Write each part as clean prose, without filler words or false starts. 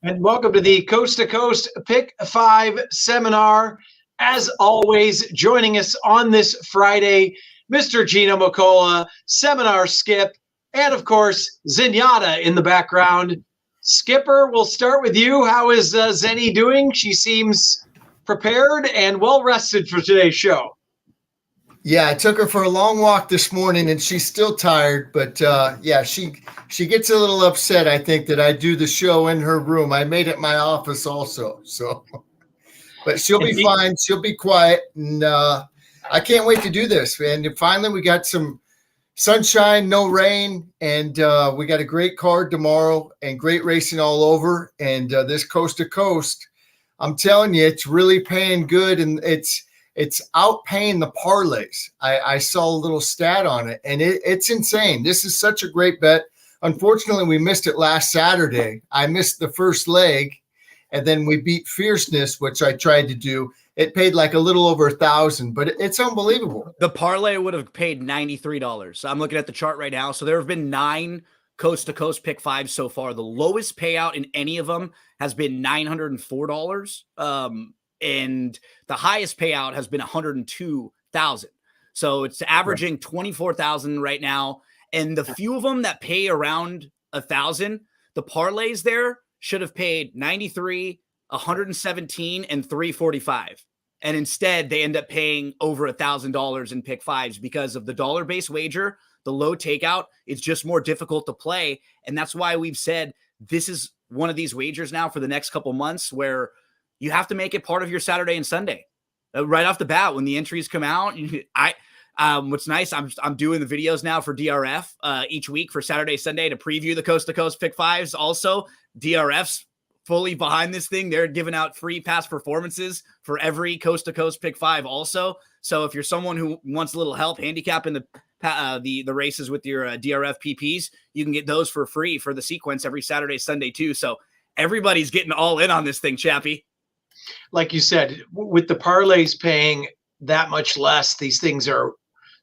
And welcome to the Coast to Coast Pick 5 seminar. As always, joining us on this Friday, Mr. Gino Mocola, Seminar Skip, and of course, Zenyatta in the background. Skipper, we'll start with you. How is Zenny doing? She seems prepared and well rested for today's show. Yeah, I took her for a long walk this morning, and she's still tired. But yeah, she gets a little upset, I think, that I do the show in her room. I made it my office also. So, but she'll be fine. She'll be quiet, and I can't wait to do this. And finally, we got some sunshine, no rain, and we got a great card tomorrow and great racing all over. And this coast to coast, I'm telling you, it's really paying good, and it's outpaying the parlays. I saw a little stat on it, and it's insane. This is such a great bet. Unfortunately, we missed it last Saturday. I missed the first leg, and then we beat Fierceness, which I tried to do. It paid like a little over 1,000, but it's unbelievable. The parlay would have paid $93. So I'm looking at the chart right now. So there have been 9 coast-to-coast pick 5s so far. The lowest payout in any of them has been $904. And the highest payout has been 102,000. So it's averaging 24,000 right now. And the few of them that pay around 1,000, the parlays there should have paid 93, 117, and 345. And instead they end up paying over $1,000 in pick 5s because of the dollar-based wager, the low takeout. It's just more difficult to play. And that's why we've said this is one of these wagers now for the next couple months where you have to make it part of your Saturday and Sunday. Right off the bat, when the entries come out, what's nice, I'm doing the videos now for DRF each week for Saturday, Sunday to preview the Coast to Coast Pick 5s. Also, DRF's fully behind this thing. They're giving out free past performances for every Coast to Coast Pick 5 also. So if you're someone who wants a little help handicapping the races with your DRF PPs, you can get those for free for the sequence every Saturday, Sunday too. So everybody's getting all in on this thing, Chappie. Like you said, with the parlays paying that much less, these things are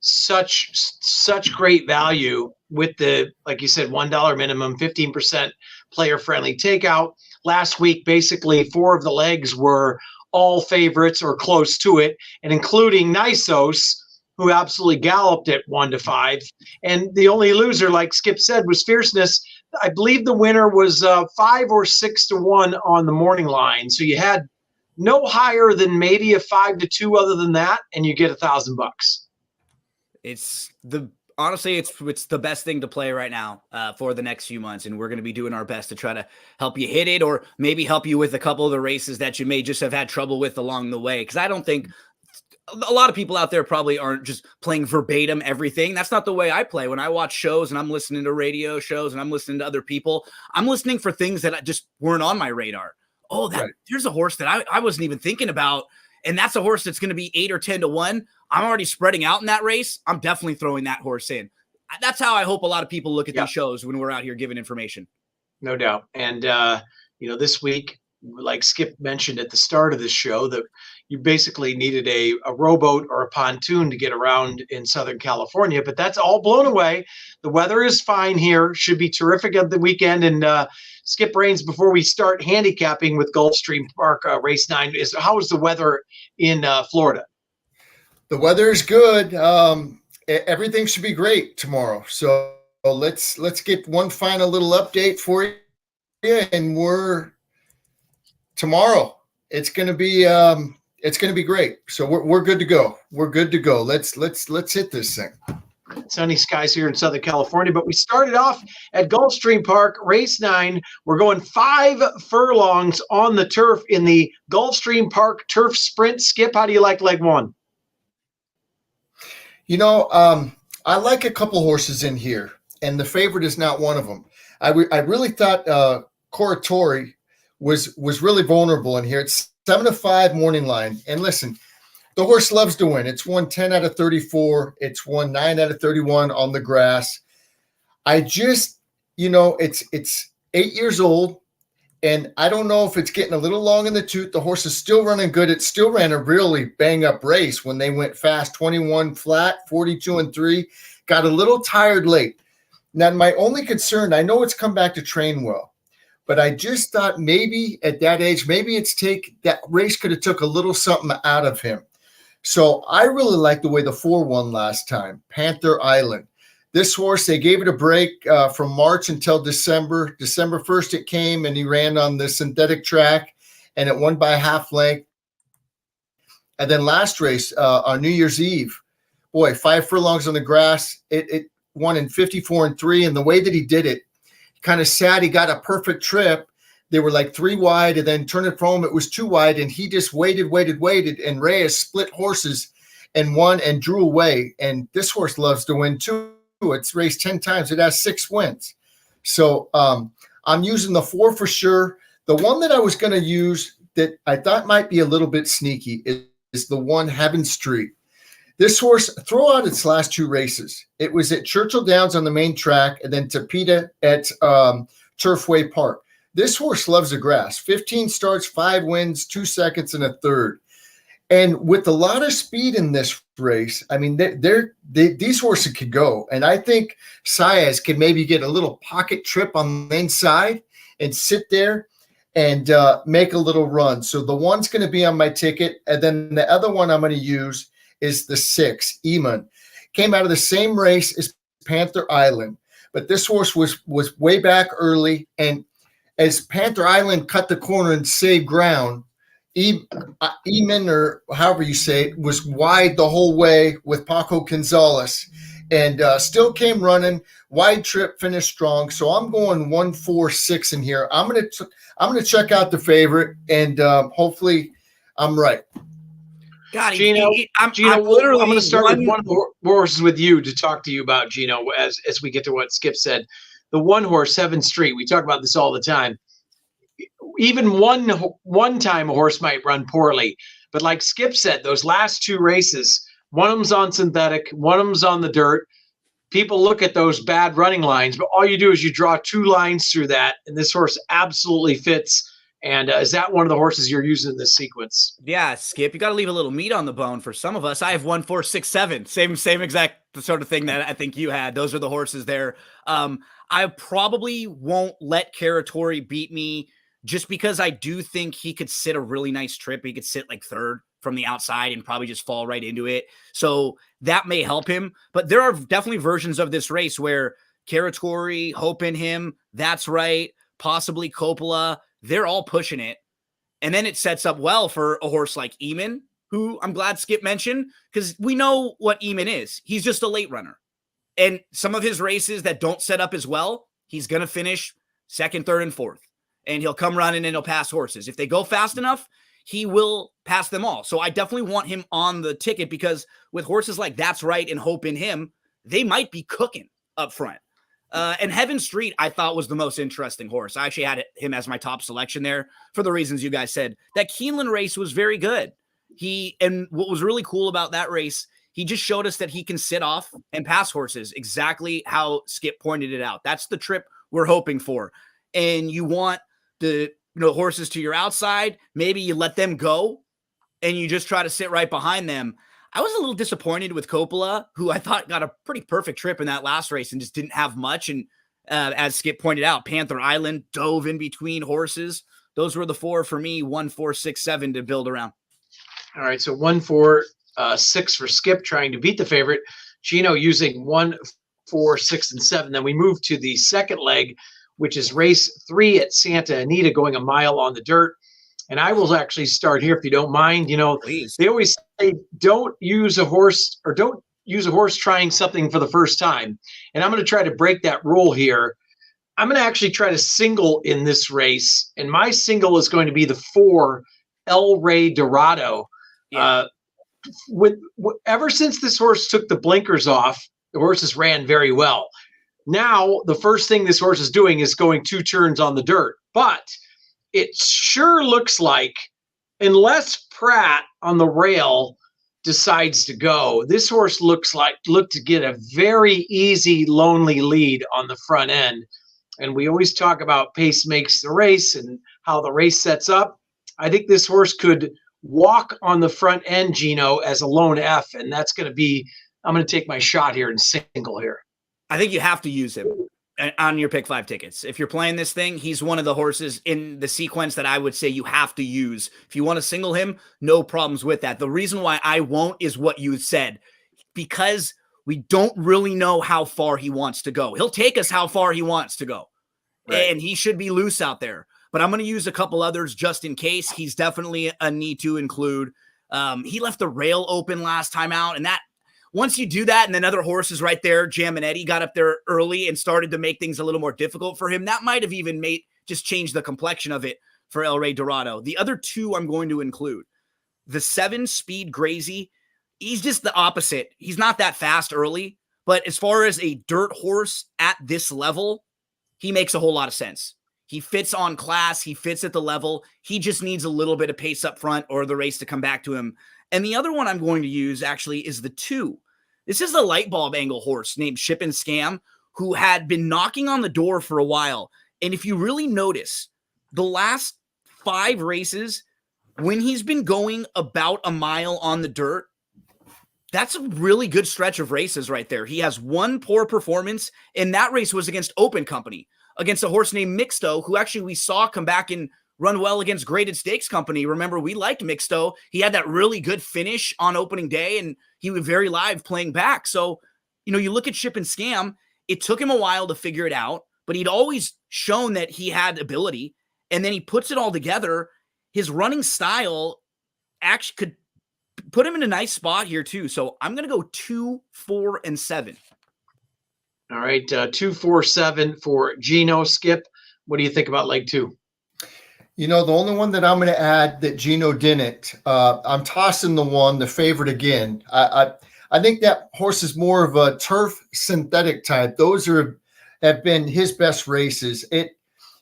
such great value with the, like you said, $1 minimum, 15% player friendly takeout. Last week, basically 4 of the legs were all favorites or close to it, and including Nisos, who absolutely galloped at 1-5. And the only loser, like Skip said, was Fierceness. I believe the winner was 5 or 6 to 1 on the morning line. So you had no higher than maybe a 5 to 2 other than that, and you get $1,000. Honestly, it's the best thing to play right now for the next few months. And we're going to be doing our best to try to help you hit it, or maybe help you with a couple of the races that you may just have had trouble with along the way. Cause I don't think a lot of people out there probably aren't just playing verbatim everything. That's not the way I play. When I watch shows and I'm listening to radio shows and I'm listening to other people, I'm listening for things that just weren't on my radar. Oh, there's a horse that I wasn't even thinking about. And that's a horse that's going to be 8 or 10 to 1. I'm already spreading out in that race. I'm definitely throwing that horse in. That's how I hope a lot of people look at these shows when we're out here giving information. No doubt. And, this week, like Skip mentioned at the start of this show, that you basically needed a rowboat or a pontoon to get around in Southern California, but that's all blown away. The weather is fine here. Should be terrific at the weekend. And Skip Rains, before we start handicapping with Gulfstream Park Race 9, how is the weather in Florida? The weather is good. Everything should be great tomorrow. So let's get one final little update for you, and tomorrow. It's going to be great. So we're good to go. We're good to go. Let's hit this thing. Sunny skies here in Southern California, but we started off at Gulfstream Park, race 9. We're going 5 furlongs on the turf in the Gulfstream Park Turf Sprint. Skip, how do you like leg 1? I like a couple horses in here, and the favorite is not one of them. I really thought Coratori was really vulnerable in here. It's 7-5 morning line. And listen, the horse loves to win. It's won 10 out of 34. It's won 9 out of 31 on the grass. I just, it's 8 years old, and I don't know if it's getting a little long in the tooth. The horse is still running good. It still ran a really bang-up race when they went fast, 21 flat, 42-3. Got a little tired late. Now, my only concern, I know it's come back to train well, but I just thought maybe at that age, maybe that race could have took a little something out of him. So I really like the way the 4 won last time, Panther Island. This horse, they gave it a break from March until December. December 1st it came, and he ran on the synthetic track, and it won by half length. And then last race on New Year's Eve, boy, 5 furlongs on the grass. It won in 54-3, and the way that he did it, kind of sad. He got a perfect trip. They were like 3 wide, and then turn it for home, it was 2 wide, and he just waited, and Reyes split horses and won and drew away. And this horse loves to win too. It's raced 10 times. It has 6 wins. So I'm using the 4 for sure. The one that I was going to use that I thought might be a little bit sneaky is the 1 Heaven Street. This horse, throughout its last 2 races, it was at Churchill Downs on the main track and then Tapeta at Turfway Park. This horse loves the grass. 15 starts, 5 wins, 2 seconds, and a third. And with a lot of speed in this race, I mean, these horses could go. And I think Saez can maybe get a little pocket trip on the inside and sit there and make a little run. So the 1's going to be on my ticket. And then the other one I'm going to use is the 6, Eamon. Came out of the same race as Panther Island. But this horse was way back early. And as Panther Island cut the corner and saved ground, Eamon, or however you say it, was wide the whole way with Paco Gonzalez, and still came running. Wide trip, finished strong. So I'm going 1, 4, 6 in here. I'm gonna check out the favorite, and hopefully I'm right. God, Gino, I'm literally, I'm going to start with one of the horses with you to talk to you about, Gino, as we get to what Skip said. The 1 horse, 7 Street. We talk about this all the time. Even one time a horse might run poorly, but like Skip said, those last 2 races, one of them's on synthetic, one of them's on the dirt. People look at those bad running lines, but all you do is you draw 2 lines through that, and this horse absolutely fits. And is that one of the horses you're using in this sequence? Yeah, Skip, you got to leave a little meat on the bone for some of us. I have 1, 4, 6, 7. Same exact sort of thing that I think you had. Those are the horses there. I probably won't let Caratori beat me, just because I do think he could sit a really nice trip. He could sit like 3rd from the outside and probably just fall right into it. So that may help him. But there are definitely versions of this race where Caratori, Hope in Him, That's Right, possibly Coppola, they're all pushing it. And then it sets up well for a horse like Eamon, who I'm glad Skip mentioned, because we know what Eamon is. He's just a late runner. And some of his races that don't set up as well, he's going to finish 2nd, 3rd, and 4th. And he'll come running and he'll pass horses. If they go fast enough, he will pass them all. So I definitely want him on the ticket, because with horses like That's Right and Hope in Him, they might be cooking up front. And Heaven Street, I thought, was the most interesting horse. I actually had him as my top selection there for the reasons you guys said. That Keeneland race was very good. And what was really cool about that race, he just showed us that he can sit off and pass horses exactly how Skip pointed it out. That's the trip we're hoping for. And you want the horses to your outside. Maybe you let them go and you just try to sit right behind them. I was a little disappointed with Coppola, who I thought got a pretty perfect trip in that last race and just didn't have much. And as Skip pointed out, Panther Island dove in between horses. Those were the 4 for me, 1, 4, 6, 7 to build around. All right, so 1, 4, 6 for Skip, trying to beat the favorite. Gino using 1, 4, 6, and 7. Then we move to the second leg, which is race 3 at Santa Anita, going a mile on the dirt. And I will actually start here, if you don't mind. Please. They always say don't use a horse trying something for the first time. And I'm going to try to break that rule here. I'm going to actually try to single in this race. And my single is going to be the 4, El Rey Dorado. Yeah. Ever since this horse took the blinkers off, the horses ran very well. Now, the first thing this horse is doing is going 2 turns on the dirt. But it sure looks like, unless Pratt on the rail decides to go, this horse looked to get a very easy, lonely lead on the front end. And we always talk about pace makes the race and how the race sets up. I think this horse could walk on the front end, Gino, as a lone F. And that's going to be, I'm going to take my shot here and single here. I think you have to use him. on your pick 5 tickets. If you're playing this thing, he's one of the horses in the sequence that I would say you have to use. If you want to single him, no problems with that. The reason why I won't is what you said, because we don't really know how far he wants to go. He'll take us how far he wants to go. Right. And he should be loose out there. But I'm going to use a couple others just in case. He's definitely a need to include. He left the rail open last time out, and that once you do that and then other horses right there, Jam and Eddie got up there early and started to make things a little more difficult for him. That might have even just changed the complexion of it for El Rey Dorado. The other 2 I'm going to include. The 7 Speed Grazy. He's just the opposite. He's not that fast early, but as far as a dirt horse at this level, he makes a whole lot of sense. He fits on class. He fits at the level. He just needs a little bit of pace up front or the race to come back to him. And the other one I'm going to use actually is the 2. This is the light bulb angle horse named Ship and Scam, who had been knocking on the door for a while. And if you really notice, the last 5 races, when he's been going about a mile on the dirt, that's a really good stretch of races right there. He has 1 poor performance, and that race was against Open Company, against a horse named Mixto, who actually we saw come back and run well against Graded Stakes Company. Remember, we liked Mixto. He had that really good finish on opening day, and he was very live playing back. So, you look at Ship and Scam, it took him a while to figure it out, but he'd always shown that he had ability, and then he puts it all together. His running style actually could put him in a nice spot here too. So I'm going to go 2, 4, and 7. All right. 2, 4, 7 for Gino. Skip, what do you think about leg 2? The only one that I'm going to add that Gino didn't, I'm tossing the favorite again. I think that horse is more of a turf synthetic type. Those have been his best races. It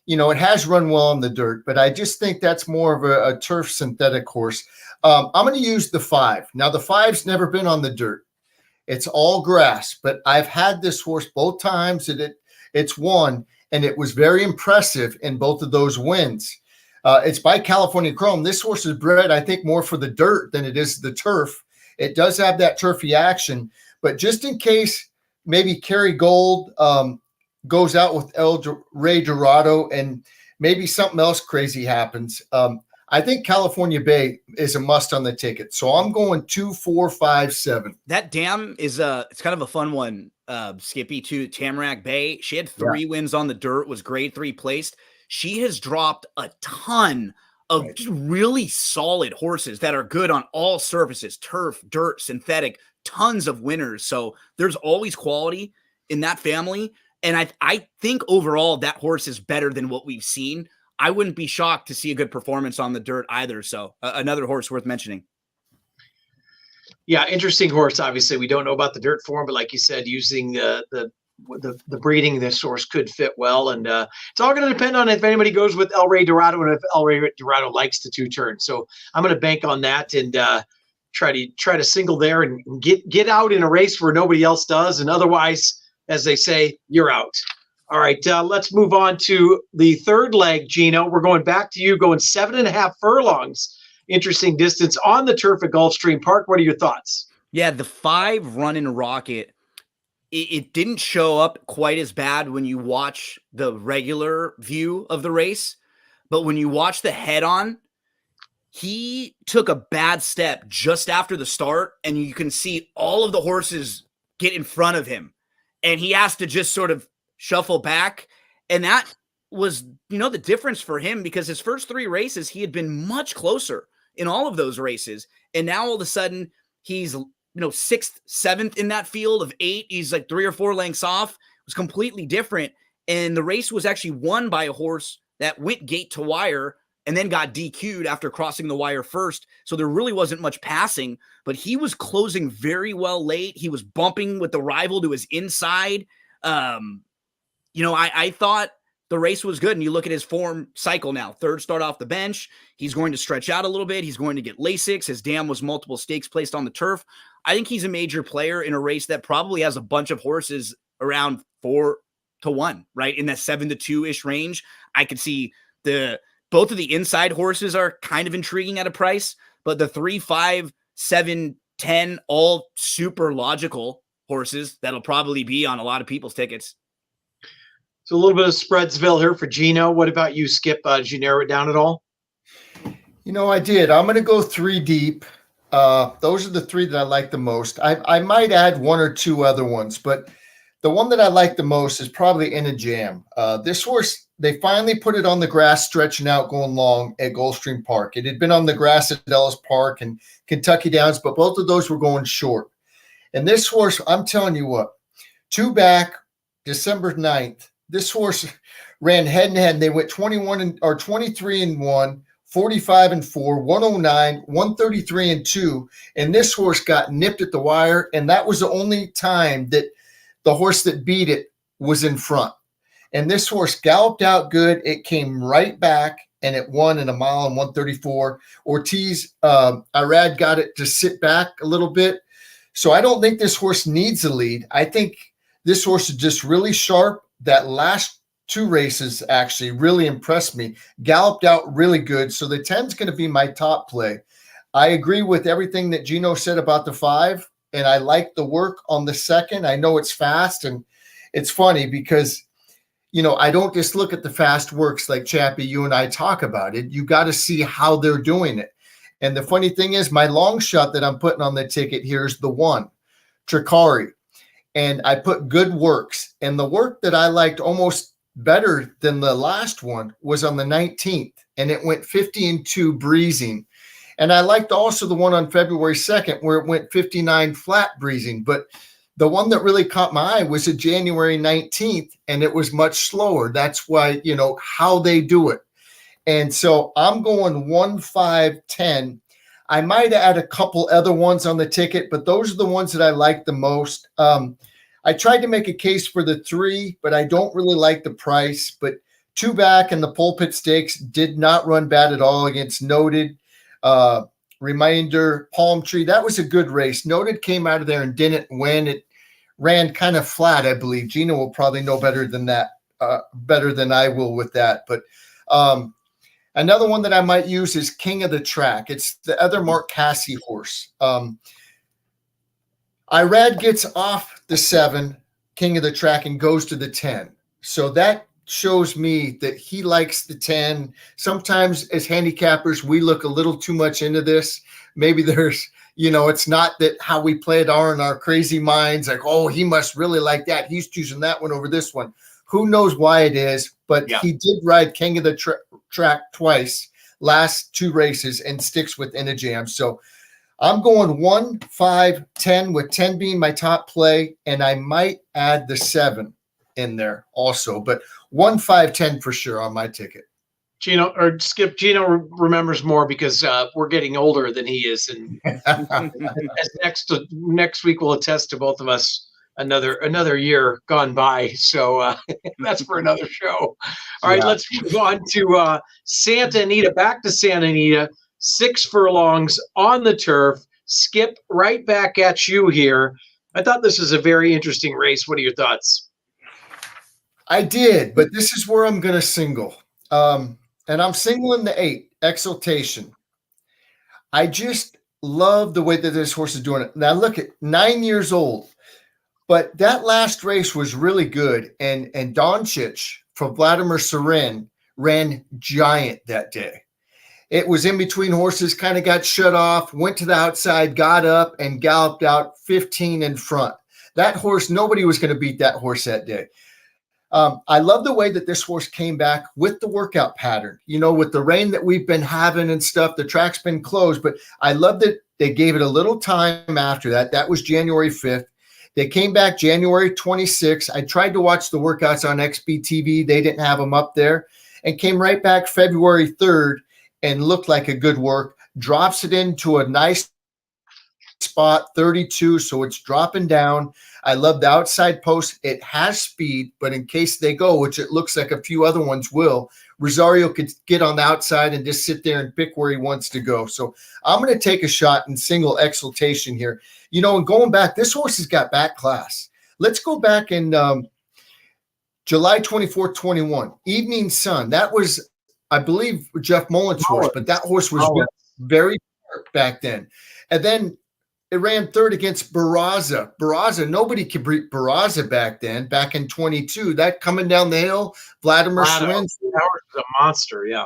has run well on the dirt, but I just think that's more of a turf synthetic horse. I'm going to use the 5. Now, the 5's never been on the dirt. It's all grass, but I've had this horse both times that it's won, and it was very impressive in both of those wins. It's by California Chrome. This horse is bred, I think, more for the dirt than it is the turf. It does have that turfy action, but just in case maybe Kerry Gold goes out with El Rey Dorado and maybe something else crazy happens, I think California Bay is a must on the ticket. So I'm going 2, 4, 5, 7. That dam is it's kind of a fun one, Skippy, too. Tamarack Bay. She had 3 wins on the dirt, was grade 3 placed. She has dropped a ton of just really solid horses that are good on all surfaces, turf, dirt, synthetic, tons of winners. So there's always quality in that family. And I think overall that horse is better than what we've seen. I wouldn't be shocked to see a good performance on the dirt either. So another horse worth mentioning. Yeah, interesting horse. Obviously, we don't know about the dirt form, but like you said, using the breeding, this horse could fit well. And it's all going to depend on if anybody goes with El Rey Dorado and if El Rey Dorado likes the 2 turns. So I'm going to bank on that and try to single there and get out in a race where nobody else does. And otherwise, as they say, you're out. All right, let's move on to the 3rd leg, Gino. We're going back to you, going 7.5 furlongs. Interesting distance on the turf at Gulfstream Park. What are your thoughts? Yeah, the 5 Running Rocket, it didn't show up quite as bad when you watch the regular view of the race, but when you watch the head-on, he took a bad step just after the start, and you can see all of the horses get in front of him, and he has to just sort of shuffle back. And that was, the difference for him, because his first 3 races, he had been much closer in all of those races. And now all of a sudden he's, 6th, 7th in that field of 8. He's like 3 or 4 lengths off. It was completely different. And the race was actually won by a horse that went gate to wire and then got DQ'd after crossing the wire first. So there really wasn't much passing, but he was closing very well late. He was bumping with the rival to his inside. I thought the race was good. And you look at his form cycle now, 3rd start off the bench. He's going to stretch out a little bit. He's going to get Lasix. His dam was multiple stakes placed on the turf. I think he's a major player in a race that probably has a bunch of horses around 4 to 1, right? In that 7 to 2-ish range. I could see both of the inside horses are kind of intriguing at a price, but the 3, 5, 7, 10, all super logical horses that'll probably be on a lot of people's tickets. So a little bit of Spreadsville here for Gino. What about you, Skip? Did you narrow it down at all? I did. I'm going to go 3 deep. Those are the 3 that I like the most. I might add 1 or 2 other ones, but the one that I like the most is probably In a Jam. This horse, they finally put it on the grass, stretching out, going long at Gulfstream Park. It had been on the grass at Ellis Park and Kentucky Downs, but both of those were going short. And this horse, I'm telling you what, 2 back, December 9th, this horse ran head and head. And they went 23-1, 45-4, 109, 133-2. And this horse got nipped at the wire. And that was the only time that the horse that beat it was in front. And this horse galloped out good. It came right back and it won in a mile and 134. Ortiz, Irad got it to sit back a little bit. So I don't think this horse needs a lead. I think this horse is just really sharp. That last 2 races actually really impressed me. Galloped out really good. So the 10 is going to be my top play. I agree with everything that Gino said about the 5, and I like the work on the 2nd. I know it's fast, and it's funny because, I don't just look at the fast works like Chappie, you and I talk about it. You got to see how they're doing it. And the funny thing is, my long shot that I'm putting on the ticket here is the 1, Tricari. And I put good works. And the work that I liked almost better than the last one was on the 19th. And it went 50-2 breezing. And I liked also the one on February 2nd where it went 59 flat breezing. But the one that really caught my eye was a January 19th, and it was much slower. That's why, how they do it. And so I'm going 1, 5, 10. I might add a couple other ones on the ticket, but those are the ones that I like the most. I tried to make a case for the 3, but I don't really like the price. But 2 back and the Pulpit Stakes did not run bad at all against Noted. Reminder, Palm Tree, that was a good race. Noted came out of there and didn't win. It ran kind of flat, I believe. Gino will probably know better than that, better than I will with that. But another one that I might use is King of the Track. It's the other Mark Casse horse. Irad gets off the 7, King of the Track, and goes to the 10. So that shows me that he likes the 10. Sometimes as handicappers, we look a little too much into this. Maybe there's, it's not that how we play it are in our crazy minds. Like, oh, he must really like that. He's choosing that one over this one. Who knows why it is, but He did ride King of the Track twice, last 2 races, and sticks with In a Jam. So I'm going 1, 5, 10, with 10 being my top play, and I might add the 7 in there also, but 1, 5, 10 for sure on my ticket. Gino remembers more because we're getting older than he is, and as next week will attest to both of us another year gone by. So that's for another show. All right, let's move on to Santa Anita. Back to Santa Anita. 6 furlongs on the turf. Skip, right back at you here. I thought this was a very interesting race. What are your thoughts? I did, but this is where I'm going to single. And I'm singling the 8, Exaltation. I just love the way that this horse is doing it. Now look at 9 years old, but that last race was really good. And Doncic from Vladimir Serin ran giant that day. It was in between horses, kind of got shut off, went to the outside, got up, and galloped out 15 in front. That horse, nobody was going to beat that horse that day. I love the way that this horse came back with the workout pattern. With the rain that we've been having and stuff, the track's been closed, but I love that they gave it a little time after that. That was January 5th. They came back January 26th. I tried to watch the workouts on XBTV. They didn't have them up there, and came right back February 3rd and looked like a good work. Drops it into a nice spot, 32, so it's dropping down. I love the outside post. It has speed, but in case they go, which it looks like a few other ones will, Rosario could get on the outside and just sit there and pick where he wants to go. So I'm going to take a shot and single Exaltation here. And going back, this horse has got back class. Let's go back in July 24th, 21, Evening Sun. That was, I believe, Jeff Mullen's horse, but that horse was very sharp back then. And then It ran third against Barraza. Barraza, nobody could beat Barraza back then, back in 22. That coming down the hill, Vladimir Swin. That was a monster, yeah.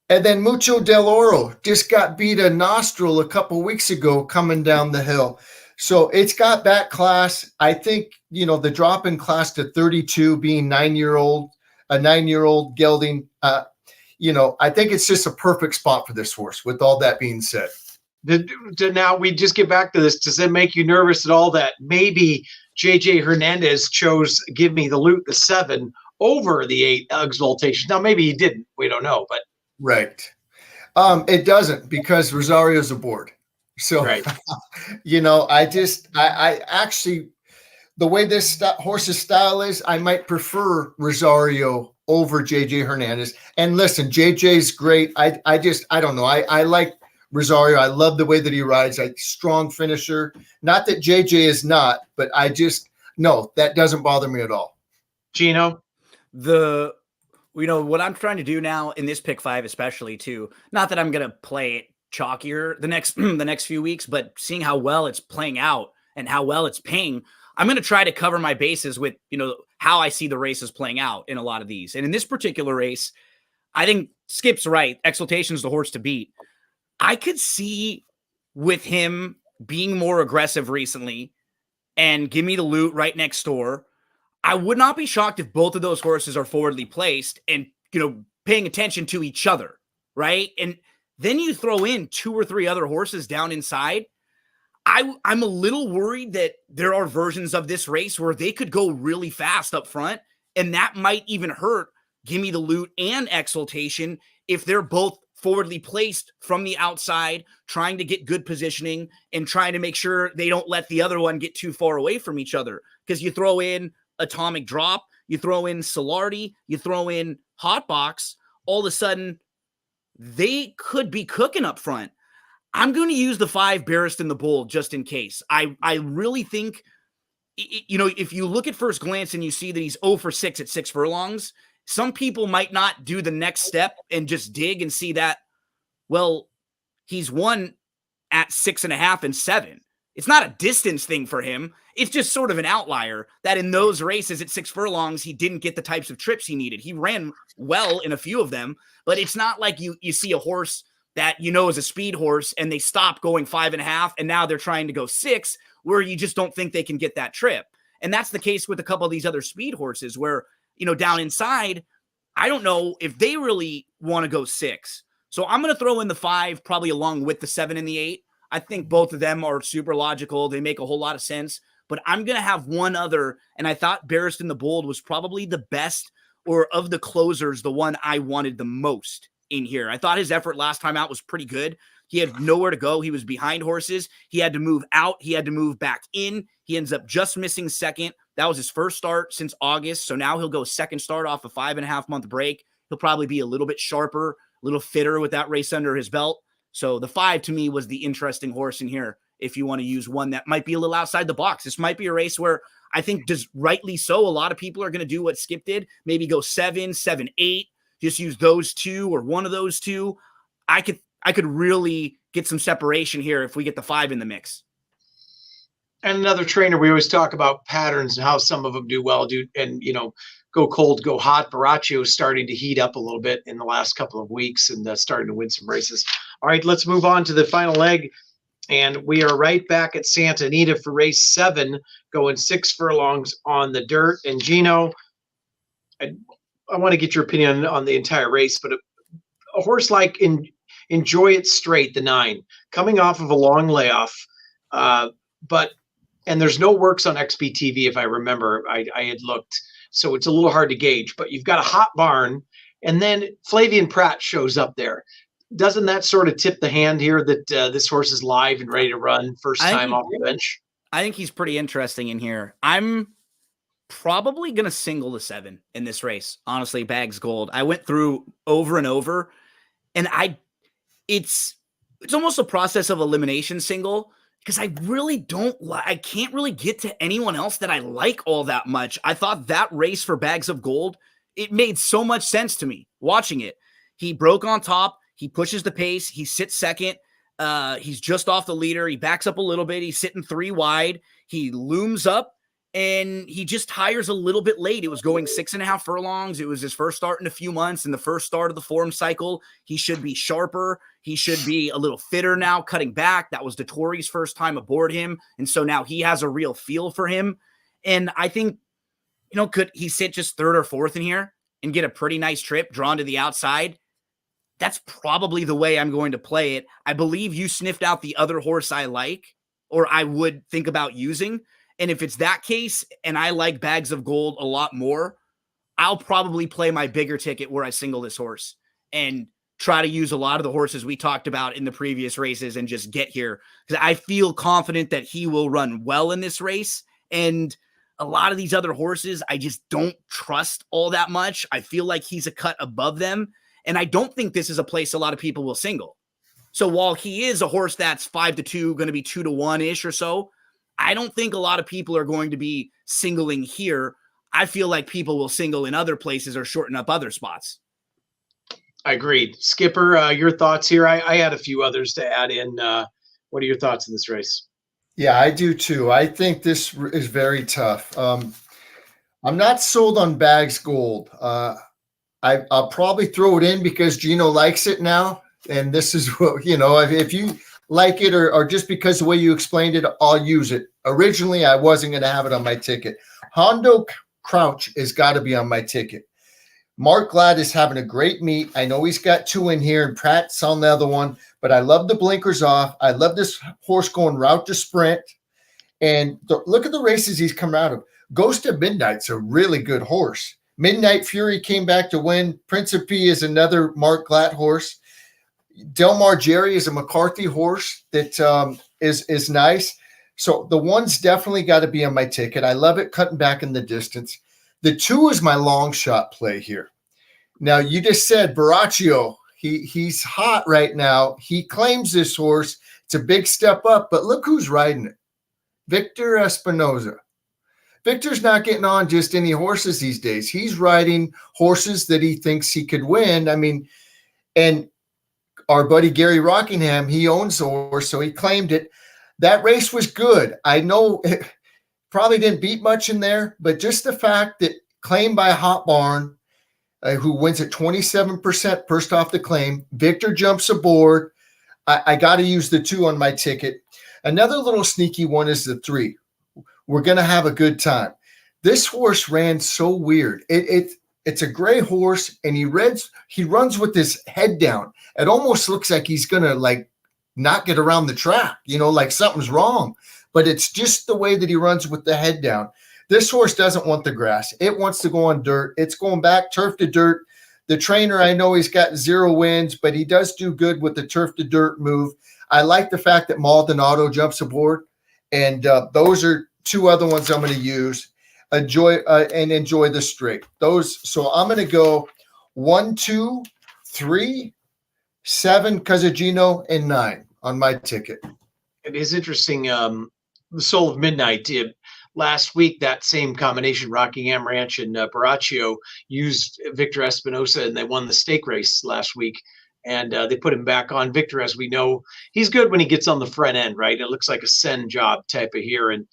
And then Mucho del Oro just got beat a Nostril a couple weeks ago coming down the hill. So it's got that class. I think, the drop in class to 32 being a 9-year-old gelding, I think it's just a perfect spot for this horse, with all that being said. Now we just get back to this. Does it make you nervous at all that maybe JJ Hernandez chose Give Me the Loot, the 7, over the 8 Exaltation? Now, maybe he didn't. We don't know, but. Right. It doesn't, because Rosario's aboard. So, right. I actually, the way this horse's style is, I might prefer Rosario over JJ Hernandez. And listen, JJ's great. I don't know. I like Rosario. I love the way that he rides. Strong finisher. Not that JJ is not, but no, that doesn't bother me at all. Gino? What I'm trying to do now in this pick 5, especially too, not that I'm going to play it chalkier the next few weeks, but seeing how well it's playing out and how well it's paying, I'm going to try to cover my bases with, how I see the races playing out in a lot of these. And in this particular race, I think Skip's right. Exaltation's the horse to beat. I could see with him being more aggressive recently and Give Me the Loot right next door. I would not be shocked if both of those horses are forwardly placed and, paying attention to each other, right? And then you throw in 2 or 3 other horses down inside. I'm a little worried that there are versions of this race where they could go really fast up front, and that might even hurt Give Me the Loot and Exaltation if they're both forwardly placed from the outside, trying to get good positioning and trying to make sure they don't let the other one get too far away from each other. Because you throw in Atomic Drop, you throw in Solarity, you throw in Hotbox, all of a sudden they could be cooking up front. I'm going to use the 5 Barristan the Bull just in case. I really think, if you look at first glance and you see that he's 0 for 6 at 6 furlongs, some people might not do the next step and just dig and see that, well, he's won at 6.5 and 7. It's not a distance thing for him. It's just sort of an outlier that in those races at 6 furlongs, he didn't get the types of trips he needed. He ran well in a few of them, but it's not like you see a horse that is a speed horse and they stop going 5.5 and now they're trying to go 6, where you just don't think they can get that trip. And that's the case with a couple of these other speed horses where, down inside, I don't know if they really want to go 6. So I'm going to throw in the 5, probably along with the 7 and the 8. I think both of them are super logical. They make a whole lot of sense, but I'm going to have one other. And I thought Barristan the Bold was probably the best, or of the closers, the one I wanted the most in here. I thought his effort last time out was pretty good. He had nowhere to go. He was behind horses. He had to move out. He had to move back in. He ends up just missing second. That was his first start since August. So now he'll go second start off a 5.5-month break. He'll probably be a little bit sharper, a little fitter with that race under his belt. So the 5 to me was the interesting horse in here. If you want to use one that might be a little outside the box, this might be a race where I think, just rightly so, a lot of people are going to do what Skip did, maybe go 7, 7, 8, just use those 2 or one of those 2. I could really get some separation here if we get the 5 in the mix. And another trainer, we always talk about patterns and how some of them do well, and go cold, go hot. Baraccio is starting to heat up a little bit in the last couple of weeks and starting to win some races. All right, let's move on to the final leg. And we are right back at Santa Anita for race 7, going 6 furlongs on the dirt. And Gino, I want to get your opinion on the entire race, but a horse like Enjoy It Straight, the 9, coming off of a long layoff, and there's no works on XBTV, if I remember. I had looked, so it's a little hard to gauge. But you've got a hot barn, and then Flavian Pratt shows up there. Doesn't that sort of tip the hand here that this horse is live and ready to run first time off the bench? I think he's pretty interesting in here. I'm probably going to single the 7 in this race, honestly, Bags Gold. I went through over and over, and it's almost a process of elimination single, because I really I can't really get to anyone else that I like all that much. I thought that race for Bags of Gold, it made so much sense to me watching it. He broke on top. He pushes the pace. He sits second. He's just off the leader. He backs up a little bit. He's sitting 3 wide. He looms up and he just tires a little bit late. It was going 6.5 furlongs. It was his first start in a few months, and the first start of the form cycle. He should be sharper. He should be a little fitter now, cutting back. That was Dettori's first time aboard him. And so now he has a real feel for him. And I think, could he sit just 3rd or 4th in here and get a pretty nice trip drawn to the outside? That's probably the way I'm going to play it. I believe you sniffed out the other horse I like, or I would think about using. And if it's that case, and I like Bags of Gold a lot more, I'll probably play my bigger ticket where I single this horse and try to use a lot of the horses we talked about in the previous races and just get here. Because I feel confident that he will run well in this race. And a lot of these other horses, I just don't trust all that much. I feel like he's a cut above them. And I don't think this is a place a lot of people will single. So while he is a horse that's 5-2, going to be 2-1-ish or so, I don't think a lot of people are going to be singling here. I feel like people will single in other places or shorten up other spots. I agreed. Skipper, your thoughts here? I had a few others to add in. What are your thoughts in this race? Yeah, I do too. I think this is very tough. I'm not sold on Bags Gold. I'll probably throw it in because Gino likes it now. And this is what, if you like it or just because the way you explained it, I'll use it. Originally, I wasn't going to have it on my ticket. Hondo Crouch has got to be on my ticket. Mark Glad is having a great meet. I know he's got 2 in here and Pratt's on the other one, but I love the blinkers off. I love this horse going route to sprint. And look at the races he's come out of. Ghost of Midnight's a really good horse. Midnight Fury came back to win. Principe is another Mark Glatt horse. Delmar Jerry is a McCarthy horse that is nice. So the 1's definitely got to be on my ticket. I love it cutting back in the distance. The 2 is my long shot play here. Now, you just said Baraccio. He's hot right now. He claims this horse. It's a big step up, but look who's riding it. Victor Espinoza. Victor's not getting on just any horses these days. He's riding horses that he thinks he could win. I mean, and our buddy Gary Rockingham, he owns the horse, so he claimed it. That race was good. I know it probably didn't beat much in there, but just the fact that claimed by Hot Barn, who wins at 27% first off the claim, Victor jumps aboard. I got to use the 2 on my ticket. Another little sneaky one is the 3. We're going to have a good time. This horse ran so weird. It's a gray horse, and he runs with his head down. It almost looks like he's going to not get around the track, like something's wrong. But it's just the way that he runs with the head down. This horse doesn't want the grass. It wants to go on dirt. It's going back turf to dirt. The trainer, I know he's got 0 wins, but he does do good with the turf to dirt move. I like the fact that Maldonado jumps aboard. And those are 2 other ones I'm going to use. Enjoy the straight. So I'm going to go 1, 2, 3, 7 because of Gino, and 9 on my ticket. It is interesting. The Soul of Midnight. Last week, that same combination, Rockingham Ranch and Baraccio, used Victor Espinosa, and they won the stake race last week. And they put him back on. Victor, as we know, he's good when he gets on the front end, right? It looks like a send job type of here. And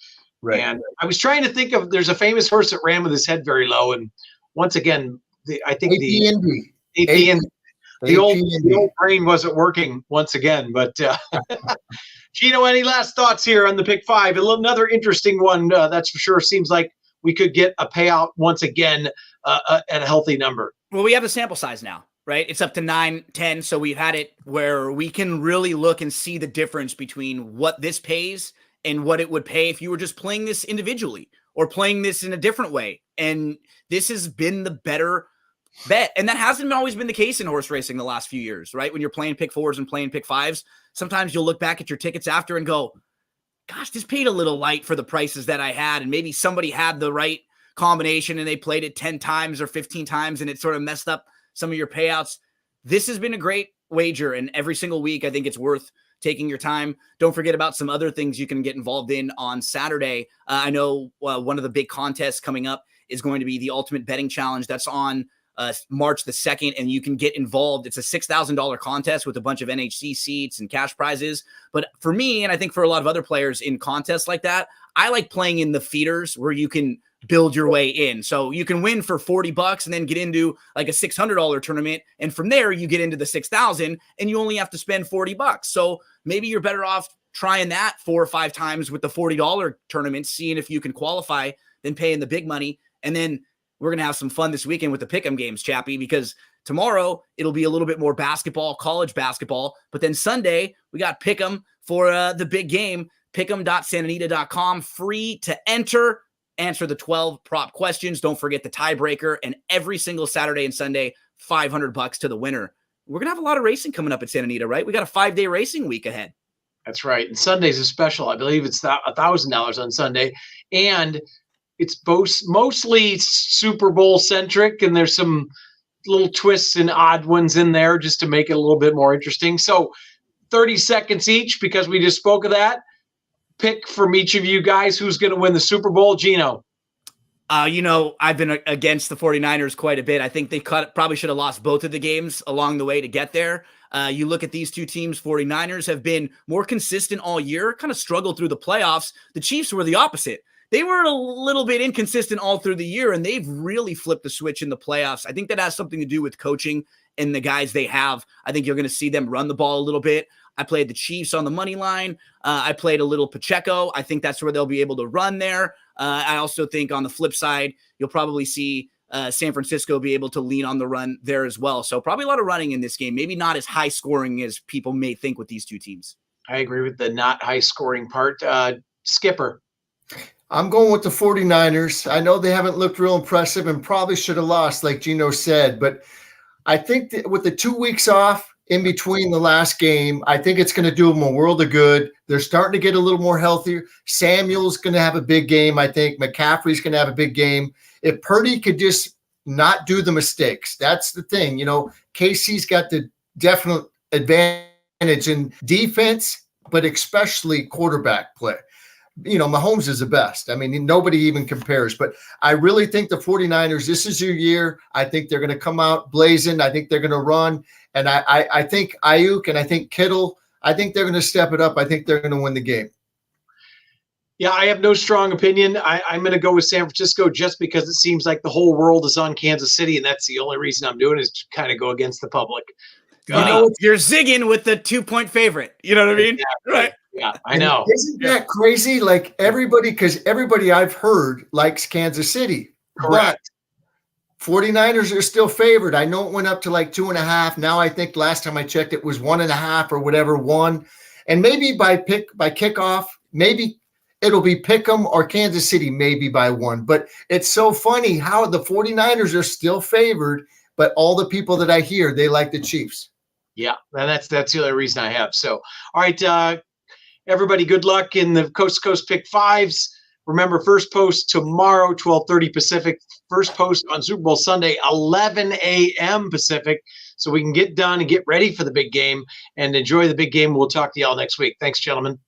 Right. And I was trying to think of, there's a famous horse that ran with his head very low. And once again, I think the old brain wasn't working once again. But Gino, any last thoughts here on the pick 5? Another interesting one, that's for sure. Seems like we could get a payout once again at a healthy number. Well, we have the sample size now, right? It's up to 9, 10. So we've had it where we can really look and see the difference between what this pays and what it would pay if you were just playing this individually or playing this in a different way. And this has been the better bet. And that hasn't always been the case in horse racing the last few years, right? When you're playing pick 4s and playing pick 5s, sometimes you'll look back at your tickets after and go, gosh, this paid a little light for the prices that I had. And maybe somebody had the right combination and they played it 10 times or 15 times and it sort of messed up some of your payouts. This has been a great wager. And every single week, I think it's worth taking your time. Don't forget about some other things you can get involved in on Saturday. I know one of the big contests coming up is going to be the Ultimate Betting Challenge. That's on March the 2nd, and you can get involved. It's a $6,000 contest with a bunch of NHC seats and cash prizes. But for me, and I think for a lot of other players in contests like that, I like playing in the feeders where you can build your way in. So you can win for $40 and then get into like a $600 tournament. And from there, you get into the 6,000 and you only have to spend $40. So maybe you're better off trying that 4 or 5 times with the $40 tournament, seeing if you can qualify, than paying the big money. And then we're going to have some fun this weekend with the pick'em games, Chappie, because tomorrow it'll be a little bit more basketball, college basketball. But then Sunday, we got pick'em for the big game, pick'em.santanita.com, free to enter. Answer the 12 prop questions. Don't forget the tiebreaker. And every single Saturday and Sunday, $500 to the winner. We're going to have a lot of racing coming up at Santa Anita, right? We got a 5-day racing week ahead. That's right. And Sunday's a special. I believe it's $1,000 on Sunday. And it's mostly Super Bowl centric, and there's some little twists and odd ones in there just to make it a little bit more interesting. So 30 seconds each, because we just spoke of that. Pick from each of you guys who's going to win the Super Bowl. Gino. I've been against the 49ers quite a bit. I think they probably should have lost both of the games along the way to get there. You look at these two teams, 49ers have been more consistent all year, kind of struggled through the playoffs. The Chiefs were the opposite. They were a little bit inconsistent all through the year, and they've really flipped the switch in the playoffs. I think that has something to do with coaching and the guys they have. I think you're going to see them run the ball a little bit. I played the Chiefs on the money line. I played a little Pacheco. I think that's where they'll be able to run there. I also think on the flip side, you'll probably see San Francisco be able to lean on the run there as well. So probably a lot of running in this game. Maybe not as high scoring as people may think with these two teams. I agree with the not high scoring part. Skipper. I'm going with the 49ers. I know they haven't looked real impressive and probably should have lost, like Gino said, but I think that with the 2 weeks off in between the last game, I think it's going to do them a world of good. They're starting to get a little more healthier. Samuel's going to have a big game, I think. McCaffrey's going to have a big game. If Purdy could just not do the mistakes, that's the thing. KC's got the definite advantage in defense, but especially quarterback play. Mahomes is the best. I mean, nobody even compares. But I really think the 49ers, this is your year. I think they're going to come out blazing. I think they're going to run. And I think Ayuk and I think Kittle, I think they're going to step it up. I think they're going to win the game. Yeah, I have no strong opinion. I'm going to go with San Francisco just because it seems like the whole world is on Kansas City, and that's the only reason I'm doing it, is to kind of go against the public. You're zigging with the 2-point favorite. You know what I mean? Yeah, right. Yeah, I know. Isn't that crazy? Like because everybody I've heard likes Kansas City. Correct. But 49ers are still favored. I know it went up to like 2.5. Now I think last time I checked it was 1.5 or whatever, 1. And maybe by kickoff, maybe it'll be Pick'em or Kansas City, maybe by 1. But it's so funny how the 49ers are still favored, but all the people that I hear, they like the Chiefs. Yeah, and that's the other reason I have. So, all right, everybody, good luck in the Coast to Coast Pick 5s. Remember, first post tomorrow, 12:30 Pacific. First post on Super Bowl Sunday, 11 a.m. Pacific, so we can get done and get ready for the big game and enjoy the big game. We'll talk to y'all next week. Thanks, gentlemen.